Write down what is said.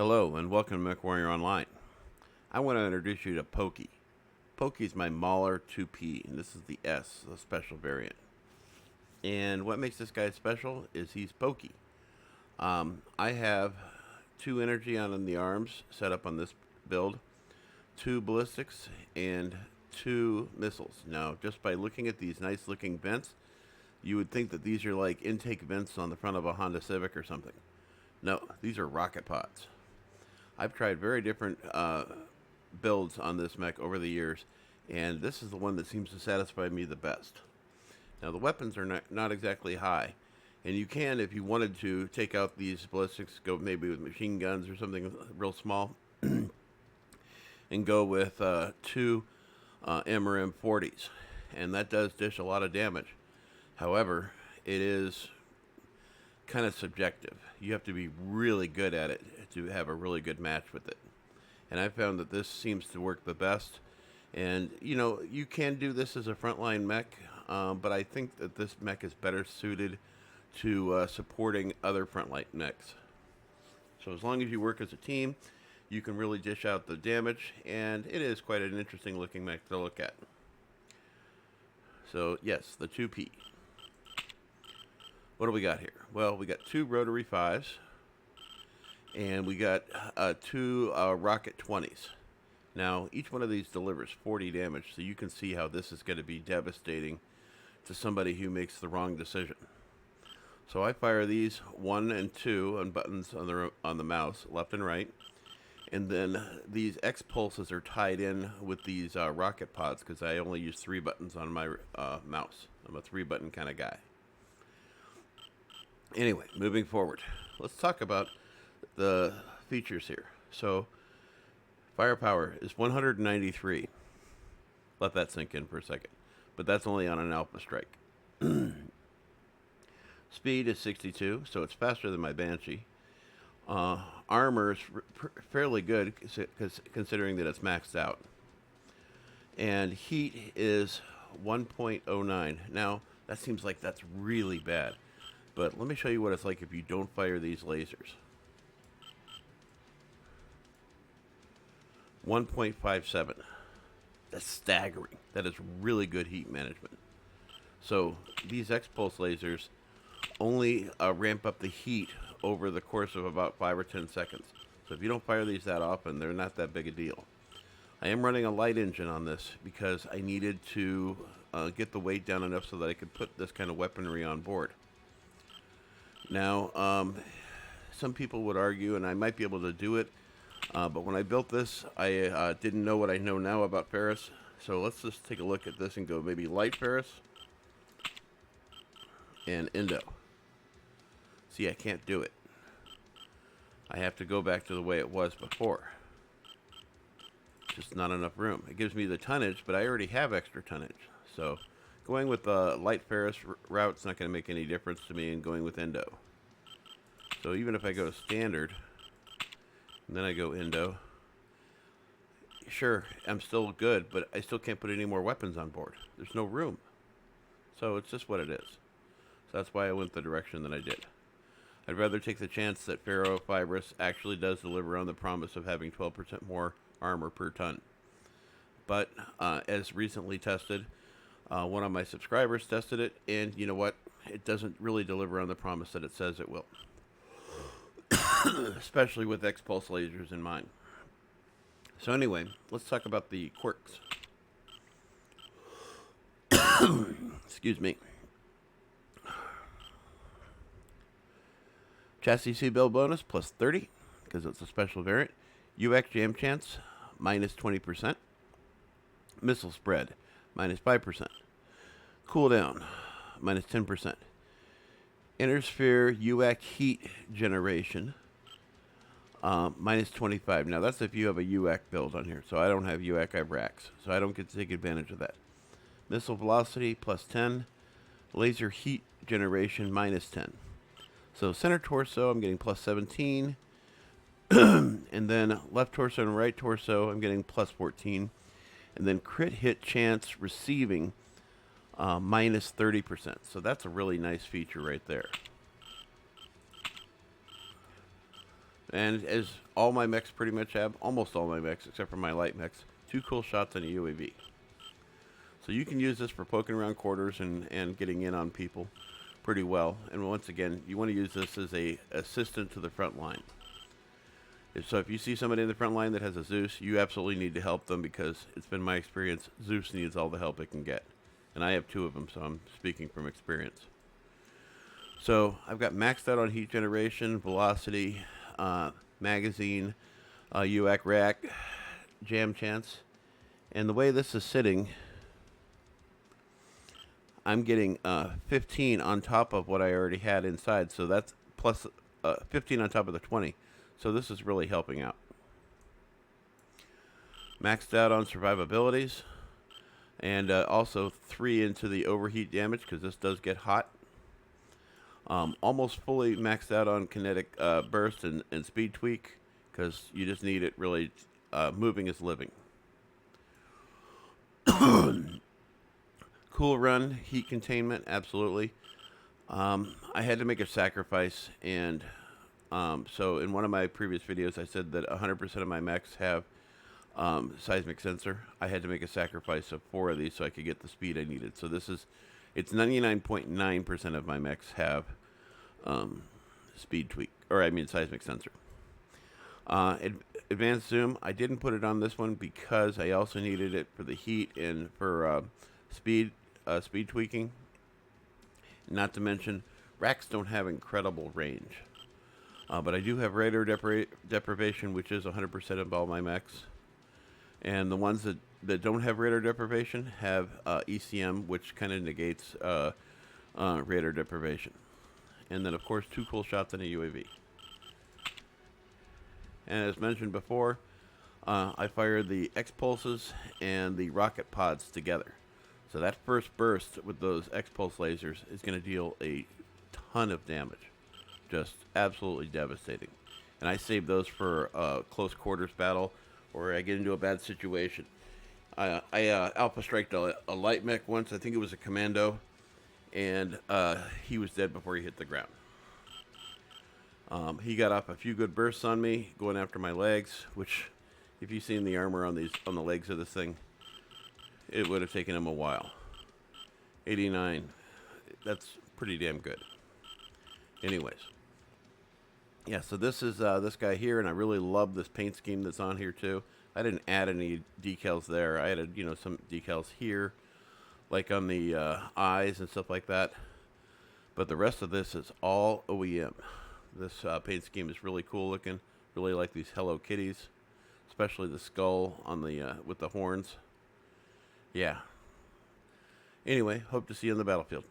Hello and welcome to Mechwarrior Online. I want to introduce you to Pokey. Pokey is my Mauler 2P, and this is the S, the special variant. And what makes this guy special is he's Pokey. I have 2 energy on the arms set up on this build, 2 ballistics, and 2 missiles. Now, just by looking at these nice looking vents, you would think that these are like intake vents on the front of a Honda Civic or something. No, these are rocket pods. I've tried very different builds on this mech over the years, and this is the one that seems to satisfy me the best. Now, the weapons are not exactly high, and you can, if you wanted to, take out these ballistics, go maybe with machine guns or something real small, and go with 2 M or M40s, and that does dish a lot of damage. However, it is kind of subjective. You have to be really good at it to have a really good match with it. And I found that this seems to work the best. And, you know, you can do this as a frontline mech, but I think that this mech is better suited to supporting other frontline mechs. So as long as you work as a team, you can really dish out the damage, and it is quite an interesting looking mech to look at. So, yes, the 2P. What do we got here? Well, we got 2 rotary 5s, and we got 2 rocket 20s. Now, each one of these delivers 40 damage, so you can see how this is going to be devastating to somebody who makes the wrong decision. So I fire these 1 and 2 on buttons on the mouse, left and right, and then these X pulses are tied in with these rocket pods because I only use 3 buttons on my mouse. I'm a 3-button kind of guy. Anyway, moving forward, let's talk about the features here. So, firepower is 193. Let that sink in for a second. But that's only on an alpha strike. Speed is 62, so it's faster than my Banshee. Armor is fairly good, considering that it's maxed out. And heat is 1.09. Now, that seems like that's really bad. But let me show you what it's like if you don't fire these lasers. 1.57. That's staggering. That is really good heat management. So these X-Pulse lasers only ramp up the heat over the course of about 5 or 10 seconds. So if you don't fire these that often, they're not that big a deal. I am running a light engine on this because I needed to get the weight down enough so that I could put this kind of weaponry on board. Now, some people would argue, and I might be able to do it, but when I built this, I didn't know what I know now about Ferris. So let's just take a look at this and go maybe light Ferris and Indo. See, I can't do it. I have to go back to the way it was before. Just not enough room. It gives me the tonnage, but I already have extra tonnage. So going with the light Ferris route's not going to make any difference to me in going with Indo. So even if I go to standard, and then I go Indo, sure, I'm still good, but I still can't put any more weapons on board. There's no room. So it's just what it is. So that's why I went the direction that I did. I'd rather take the chance that Ferrofibrous actually does deliver on the promise of having 12% more armor per ton. But as recently tested, one of my subscribers tested it, and you know what? It doesn't really deliver on the promise that it says it will. Especially with X-Pulse lasers in mind. So anyway, let's talk about the quirks. Excuse me. Chassis C build bonus plus 30, because it's a special variant. UX jam chance, minus 20%. Missile spread, minus 5%. Cooldown, minus 10%. Inner sphere UAC heat generation, minus 25. Now that's if you have a UAC build on here. So I don't have UAC, I have racks. So I don't get to take advantage of that. Missile velocity, plus 10. Laser heat generation, minus 10. So center torso, I'm getting plus 17. And then left torso and right torso, I'm getting plus 14. And then crit hit chance receiving, minus 30%. So that's a really nice feature right there. And as all my mechs pretty much have, almost all my mechs, except for my light mechs, 2 cool shots on a UAV. So you can use this for poking around quarters and getting in on people pretty well. And once again, you want to use this as a assistant to the front line. So if you see somebody in the front line that has a Zeus, you absolutely need to help them, because it's been my experience, Zeus needs all the help it can get. And I have 2 of them, so I'm speaking from experience. So I've got maxed out on heat generation, velocity, magazine, UAC rack, jam chance. And the way this is sitting, I'm getting 15 on top of what I already had inside. So that's plus 15 on top of the 20. So this is really helping out. Maxed out on survivabilities. And also 3 into the overheat damage, because this does get hot. Almost fully maxed out on kinetic burst and speed tweak, because you just need it really. Moving is living. Cool run, heat containment, absolutely. I had to make a sacrifice, and so in one of my previous videos I said that 100% of my mechs have seismic sensor. I had to make a sacrifice of 4 of these so I could get the speed I needed. So it's 99.9% of my mechs have speed tweak, or I mean seismic sensor. Advanced zoom, I didn't put it on this one because I also needed it for the heat and for speed tweaking. Not to mention, racks don't have incredible range. But I do have radar deprivation, which is 100% of all my mechs. And the ones that don't have radar deprivation have ECM, which kind of negates radar deprivation. And then, of course, 2 cool shots on a UAV. And as mentioned before, I fired the X-pulses and the rocket pods together. So that first burst with those X-pulse lasers is going to deal a ton of damage. Just absolutely devastating. And I save those for a close quarters battle, or I get into a bad situation. I alpha striked a light mech once. I think it was a commando, and he was dead before he hit the ground. He got off a few good bursts on me, going after my legs, which, if you've seen the armor on the legs of this thing, it would have taken him a while. 89. That's pretty damn good. Anyways. Yeah, so this is this guy here, and I really love this paint scheme that's on here too. I didn't add any decals there. I added, some decals here, like on the eyes and stuff like that. But the rest of this is all OEM. This paint scheme is really cool looking. Really like these Hello Kitties, especially the skull on the with the horns. Yeah. Anyway, hope to see you on the battlefield.